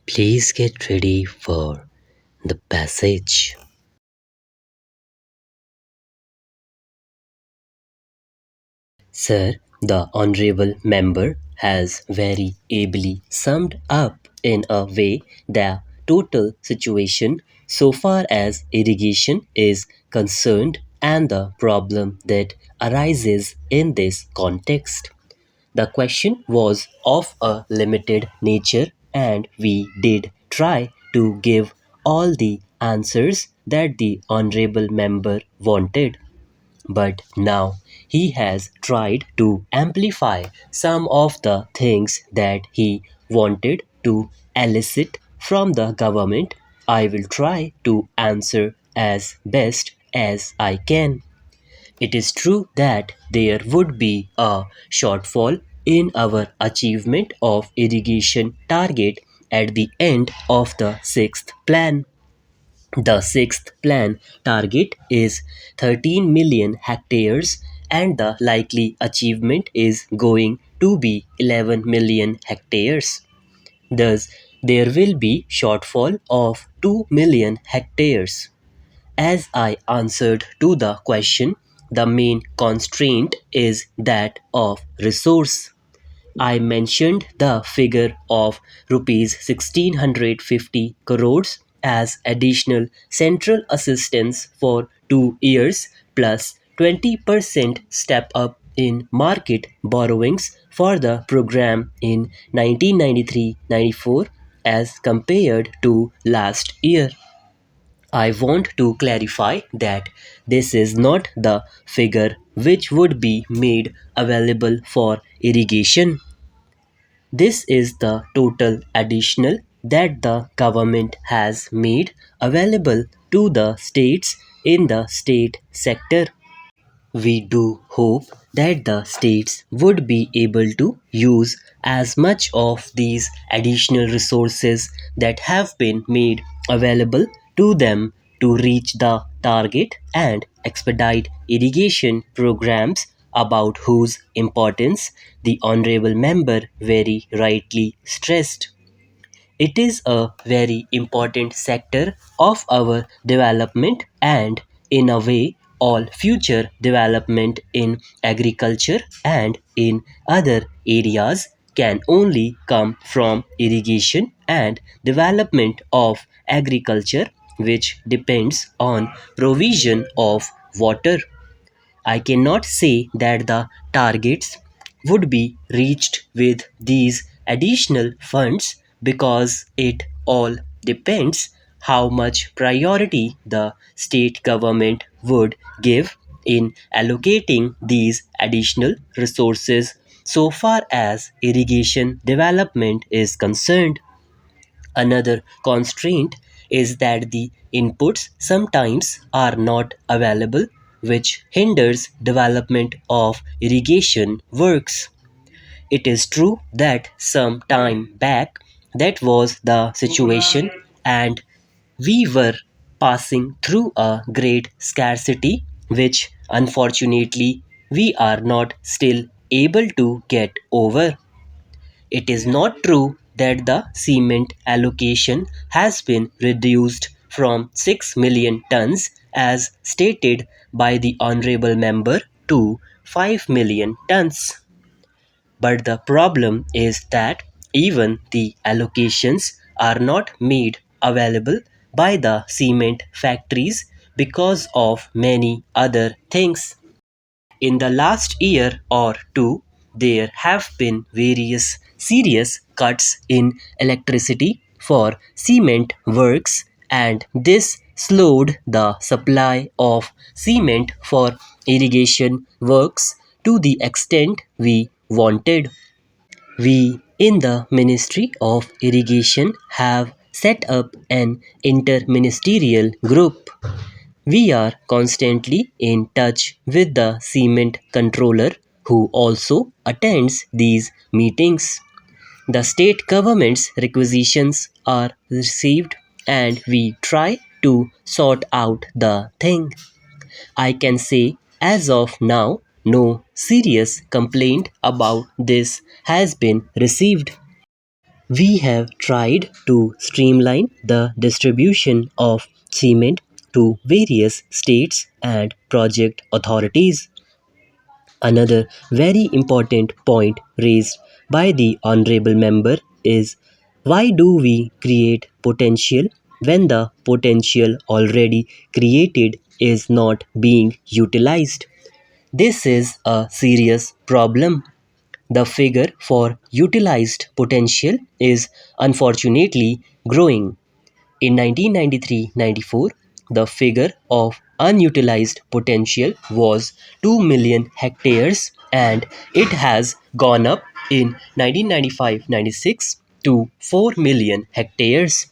Please get ready for the passage. Sir, the Honourable Member has very ably summed up in a way the total situation so far as irrigation is concerned and the problem that arises in this context. The question was of a limited nature, and we did try to give all the answers that the Honourable Member wanted. But now he has tried to amplify some of the things that he wanted to elicit from the government. I will try to answer as best as I can. It is true that there would be a shortfall in our achievement of irrigation target at the end of the sixth plan. The sixth plan target is 13 million hectares and the likely achievement is going to be 11 million hectares. Thus, there will be shortfall of 2 million hectares. As I answered to the question, the main constraint is that of resource. I mentioned the figure of rupees 1650 crores as additional central assistance for 2 years plus 20% step up in market borrowings for the program in 1993-94 as compared to last year. I want to clarify that this is not the figure which would be made available for irrigation. This is the total additional that the government has made available to the states in the state sector. We do hope that the states would be able to use as much of these additional resources that have been made available to them to reach the target and expedite irrigation programs about whose importance the Honourable Member very rightly stressed. It is a very important sector of our development, and in a way, all future development in agriculture and in other areas can only come from irrigation and development of agriculture, which depends on provision of water. I cannot say that the targets would be reached with these additional funds because it all depends how much priority the state government would give in allocating these additional resources so far as irrigation development is concerned. Another constraint is that the inputs sometimes are not available, which hinders development of irrigation works. It is true that some time back that was the situation and we were passing through a great scarcity, which unfortunately we are not still able to get over. It is not true that the cement allocation has been reduced from 6 million tons as stated by the Honourable Member to 5 million tons. But the problem is that even the allocations are not made available by the cement factories because of many other things. In the last year or two, there have been various serious cuts in electricity for cement works, and this slowed the supply of cement for irrigation works to the extent we wanted. We in the Ministry of Irrigation have set up an interministerial group. We are constantly in touch with the cement controller who also attends these meetings. The state government's requisitions are received and we try to sort out the thing. I can say as of now, no serious complaint about this has been received. We have tried to streamline the distribution of cement to various states and project authorities. Another very important point raised by the honorable member is why do we create potential when the potential already created is not being utilized? This is a serious problem. The figure for utilized potential is unfortunately growing. In 1993-94, the figure of unutilized potential was 2 million hectares and it has gone up in 1995-96 to 4 million hectares.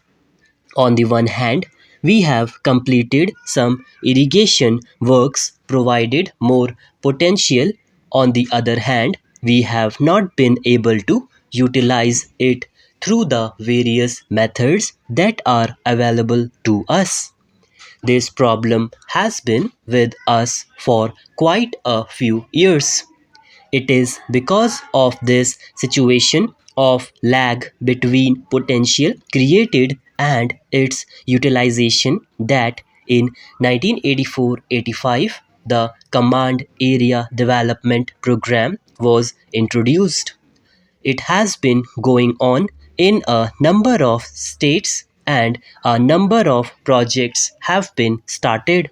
On the one hand, we have completed some irrigation works provided more potential. On the other hand, we have not been able to utilize it through the various methods that are available to us. This problem has been with us for quite a few years. It is because of this situation of lag between potential created and its utilization that in 1984-85 the Command Area Development Program was introduced. It has been going on in a number of states and a number of projects have been started.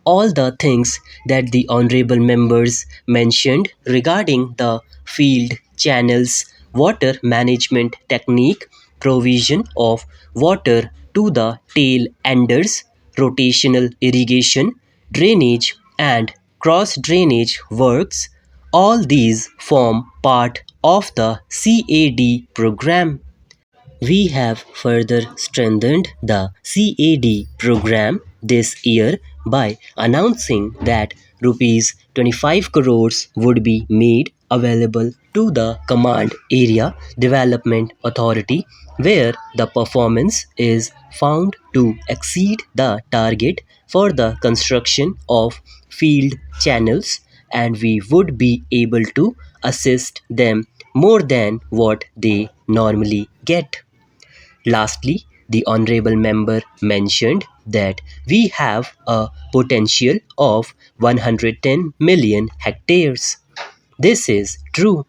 All the things that the honorable members mentioned regarding the field channels, water management technique, provision of water to the tail enders, rotational irrigation, drainage, and cross drainage works, all these form part of the CAD program. We have further strengthened the CAD program this year by announcing that rupees 25 crores would be made available to the Command Area Development Authority where the performance is found to exceed the target for the construction of field channels, and we would be able to assist them more than what they normally get. Lastly, the honorable member mentioned that we have a potential of 110 million hectares. This is true.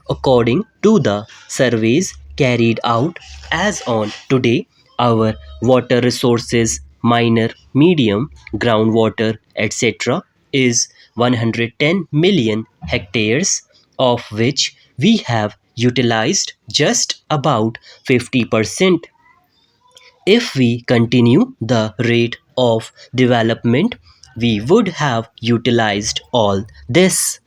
According to the surveys carried out as on today, our water resources, minor, medium, groundwater, etc., is 110 million hectares, of which we have utilized just about 50%. If we continue the rate of development, we would have utilized all this.